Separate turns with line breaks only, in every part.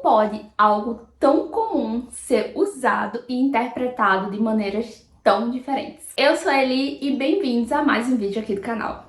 pode algo tão comum ser usado e interpretado de maneiras tão diferentes? Eu sou a Eli e bem-vindos a mais um vídeo aqui do canal.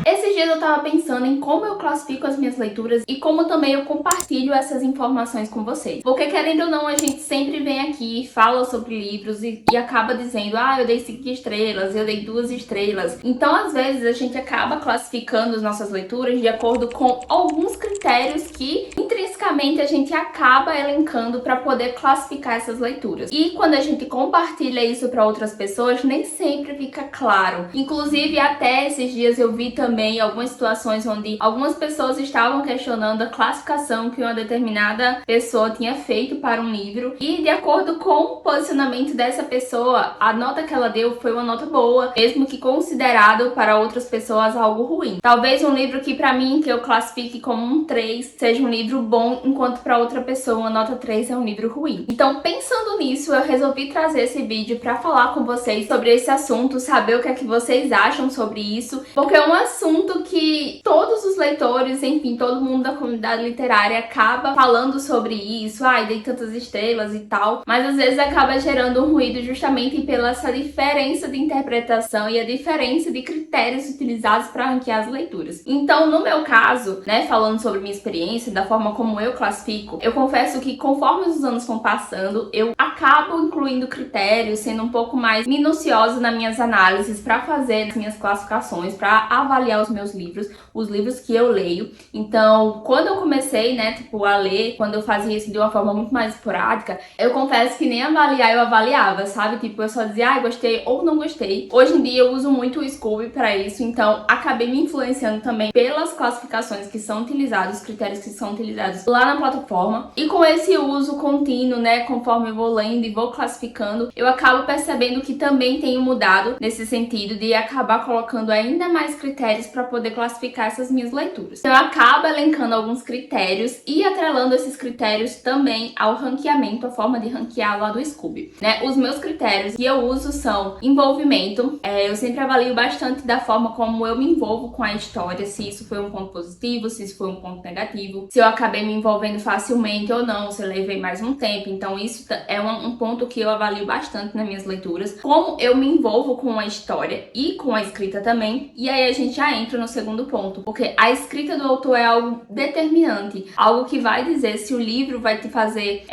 Esses dias eu tava pensando em como eu classifico as minhas leituras e como também eu compartilho essas informações com vocês. Porque querendo ou não, a gente sempre vem aqui, fala sobre livros e acaba dizendo, eu dei 5 estrelas, eu dei 2 estrelas. Então, às vezes, a gente acaba classificando as nossas leituras de acordo com alguns critérios que intrinsecamente a gente acaba elencando para poder classificar essas leituras. E quando a gente compartilha isso para outras pessoas, nem sempre fica claro. Inclusive, até esses dias eu vi também algumas situações onde algumas pessoas estavam questionando a classificação que uma determinada pessoa tinha feito para um livro e de acordo com o posicionamento dessa pessoa, a nota que ela deu foi uma nota boa, mesmo que considerado para outras pessoas algo ruim. Talvez um livro que para mim, que eu classifique como um 3, seja um livro bom, enquanto para outra pessoa uma nota 3 é um livro ruim. Então, pensando nisso, eu resolvi trazer esse vídeo para falar com vocês sobre esse assunto, saber o que é que vocês acham sobre isso, porque é um assunto que todos os leitores, enfim, todo mundo da comunidade literária acaba falando sobre isso, dei tantas estrelas e tal, mas às vezes acaba gerando um ruído justamente pela essa diferença de interpretação e a diferença de critérios utilizados para ranquear as leituras. Então, no meu caso, falando sobre minha experiência, da forma como eu classifico, eu confesso que conforme os anos vão passando, eu acabo incluindo critérios, sendo um pouco mais minuciosa nas minhas análises para fazer as minhas classificações, para avaliar os meus livros, os livros que eu leio. Então, quando eu comecei, a ler, quando eu fazia isso de uma forma muito mais esporádica, eu confesso que nem avaliar eu avaliava, sabe? Eu só dizia, gostei ou não gostei. Hoje em dia eu uso muito o Scooby para isso, então acabei me influenciando também pelas classificações que são utilizadas, os critérios que são utilizados lá na plataforma. E com esse uso contínuo, conforme eu vou lendo e vou classificando, eu acabo percebendo que também tenho mudado nesse sentido de acabar colocando ainda mais critérios para poder classificar essas minhas leituras. Então, eu acabo elencando alguns critérios e atrelando esses critérios também ao ranqueamento, a forma de ranquear lá do Scooby. Os meus critérios que eu uso são envolvimento. Eu sempre avalio bastante da forma como eu me envolvo com a história, se isso foi um ponto positivo, se isso foi um ponto negativo, se eu acabei me envolvendo facilmente ou não, se eu levei mais um tempo. Então, isso é um ponto que eu avalio bastante nas minhas leituras. Como eu me envolvo com a história e com a escrita também. E aí a gente já entra no segundo ponto, porque a escrita do autor é algo determinante, algo que vai dizer se o livro vai te fazer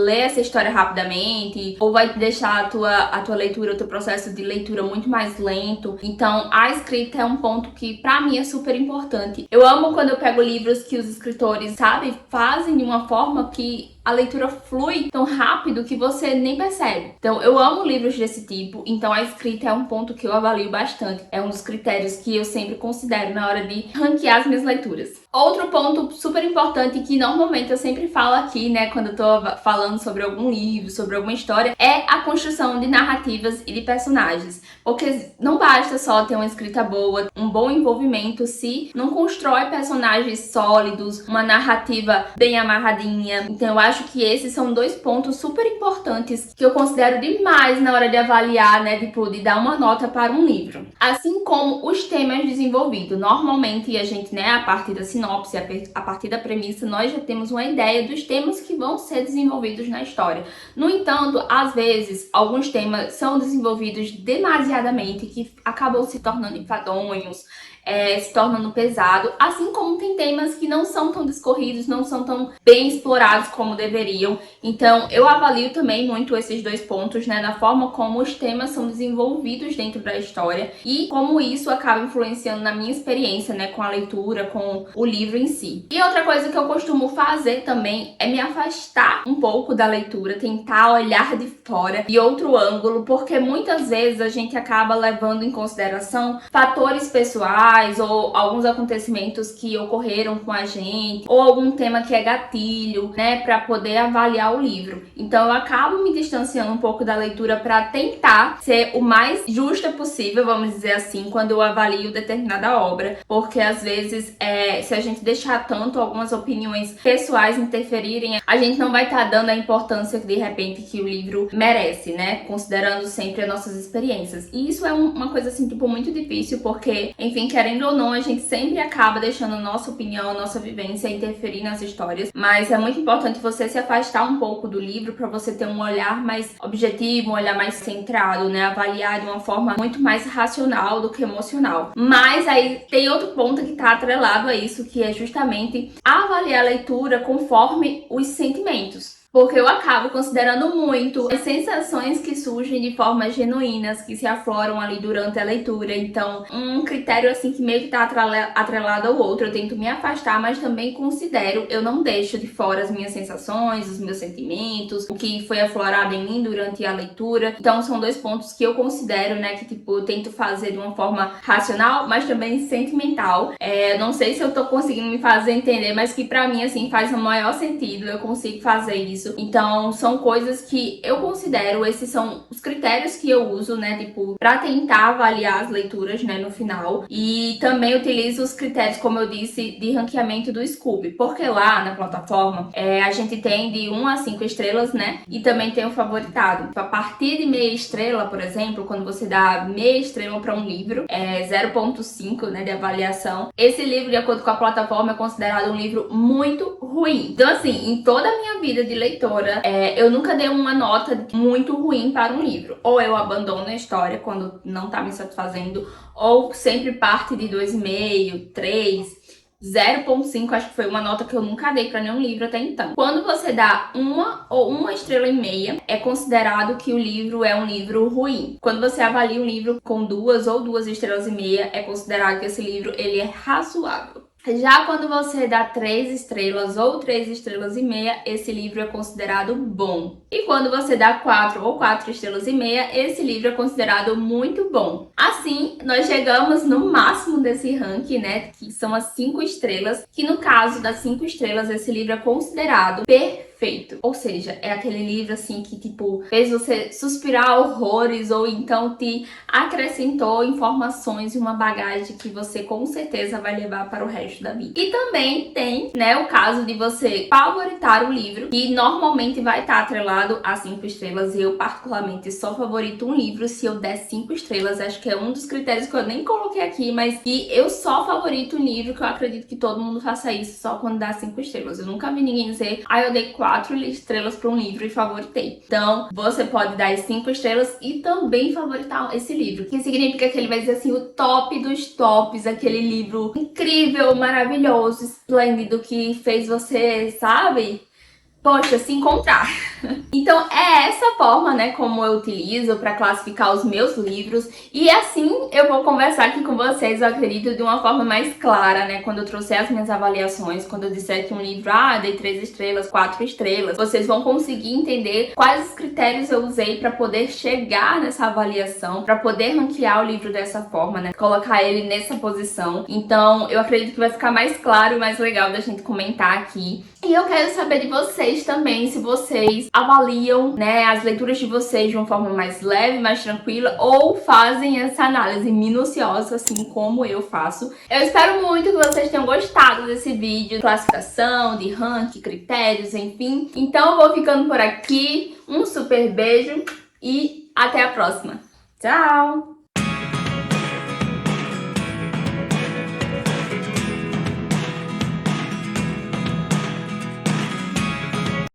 ler essa história rapidamente, ou vai deixar a tua leitura, o teu processo de leitura muito mais lento. Então, a escrita é um ponto que pra mim é super importante. Eu amo quando eu pego livros que os escritores, fazem de uma forma que a leitura flui tão rápido que você nem percebe. Então, eu amo livros desse tipo, então a escrita é um ponto que eu avalio bastante. É um dos critérios que eu sempre considero na hora de ranquear as minhas leituras. Outro ponto super importante que normalmente eu sempre falo aqui, quando eu tô falando sobre algum livro, sobre alguma história, é a construção de narrativas e de personagens. Porque não basta só ter uma escrita boa, um bom envolvimento, se não constrói personagens sólidos, uma narrativa bem amarradinha. Então eu acho que esses são 2 pontos super importantes que eu considero demais na hora de avaliar, de dar uma nota para um livro. Assim como os temas desenvolvidos. Normalmente a gente, a partir da sinopse, a partir da premissa, nós já temos uma ideia dos temas que vão ser desenvolvidos na história. No entanto, às vezes, alguns temas são desenvolvidos demasiadamente, que acabam se tornando enfadonhos, se tornando pesado, assim como tem temas que não são tão discorridos, não são tão bem explorados como deveriam. Então, eu avalio também muito esses 2 pontos, na forma como os temas são desenvolvidos dentro da história e como isso acaba influenciando na minha experiência, com a leitura, com o livro em si. E outra coisa que eu costumo fazer também é me afastar um pouco da leitura, tentar olhar de fora, de outro ângulo, porque muitas vezes a gente acaba levando em consideração fatores pessoais, ou alguns acontecimentos que ocorreram com a gente, ou algum tema que é gatilho, para poder avaliar o livro. Então eu acabo me distanciando um pouco da leitura para tentar ser o mais justa possível, vamos dizer assim, quando eu avalio determinada obra, porque às vezes se a gente deixar tanto algumas opiniões pessoais interferirem, a gente não vai estar dando a importância de repente que o livro merece, considerando sempre as nossas experiências. E isso é uma coisa assim, muito difícil, porque, enfim, querendo querendo ou não, a gente sempre acaba deixando a nossa opinião, a nossa vivência interferir nas histórias, mas é muito importante você se afastar um pouco do livro para você ter um olhar mais objetivo, um olhar mais centrado, né? Avaliar de uma forma muito mais racional do que emocional. Mas aí tem outro ponto que tá atrelado a isso, que é justamente avaliar a leitura conforme os sentimentos. Porque eu acabo considerando muito as sensações que surgem de formas genuínas, que se afloram ali durante a leitura. Então, um critério assim que meio que tá atrelado ao outro, eu tento me afastar, mas também considero, eu não deixo de fora as minhas sensações, os meus sentimentos, o que foi aflorado em mim durante a leitura. Então, são dois pontos que eu considero, né, que tipo, eu tento fazer de uma forma racional, mas também sentimental. Não sei se eu tô conseguindo me fazer entender, mas que pra mim, assim, faz o maior sentido, eu consigo fazer isso. Então, são coisas que eu considero, esses são os critérios que eu uso, né, tipo, pra tentar avaliar as leituras, né, no final. E também utilizo os critérios, como eu disse, de ranqueamento do Scoob, porque lá na plataforma a gente tem de 1 a 5 estrelas, né, e também tem o favoritado. A partir de meia estrela, por exemplo, quando você dá meia estrela pra um livro, 0,5, né, de avaliação, esse livro, de acordo com a plataforma, é considerado um livro muito ruim. Então, assim, em toda a minha vida de leitura, eu nunca dei uma nota muito ruim para um livro. Ou eu abandono a história quando não tá me satisfazendo, ou sempre parte de 2,5, 3, 0,5, acho que foi uma nota que eu nunca dei para nenhum livro até então. Quando você dá 1 ou 1,5 estrelas, é considerado que o livro é um livro ruim. Quando você avalia um livro com 2 ou 2,5 estrelas, é considerado que esse livro ele é razoável. Já quando você dá 3 estrelas ou 3,5 estrelas, esse livro é considerado bom. E quando você dá 4 ou 4,5 estrelas, esse livro é considerado muito bom. Assim, nós chegamos no máximo desse ranking, né? Que são as 5 estrelas, que no caso das 5 estrelas, esse livro é considerado perfeito. Ou seja, é aquele livro assim que tipo fez você suspirar horrores ou então te acrescentou informações e uma bagagem que você com certeza vai levar para o resto da vida. E também tem, né, o caso de você favoritar o livro, que normalmente vai estar atrelado a 5 estrelas. E eu particularmente só favorito um livro se eu der 5 estrelas. Acho que é um dos critérios que eu nem coloquei aqui, mas que eu só favorito um livro, que eu acredito que todo mundo faça isso só quando dá 5 estrelas. Eu nunca vi ninguém dizer, eu dei 4 estrelas para um livro e favoritei. Então, você pode dar as 5 estrelas e também favoritar esse livro, que significa que ele vai dizer assim, o top dos tops, aquele livro incrível, maravilhoso, esplêndido, que fez você, sabe? Poxa, se encontrar. Então é essa forma, né, como eu utilizo para classificar os meus livros. E assim eu vou conversar aqui com vocês, eu acredito, de uma forma mais clara, né, quando eu trouxer as minhas avaliações, quando eu disser que um livro, dei 3 estrelas, 4 estrelas, vocês vão conseguir entender quais os critérios eu usei para poder chegar nessa avaliação, para poder ranquear o livro dessa forma, né, colocar ele nessa posição. Então eu acredito que vai ficar mais claro e mais legal da gente comentar aqui. E eu quero saber de vocês também, se vocês avaliam, né, as leituras de vocês de uma forma mais leve, mais tranquila, ou fazem essa análise minuciosa, assim como eu faço. Eu espero muito que vocês tenham gostado desse vídeo de classificação, de ranking, critérios, enfim. Então eu vou ficando por aqui. Um super beijo e até a próxima. Tchau!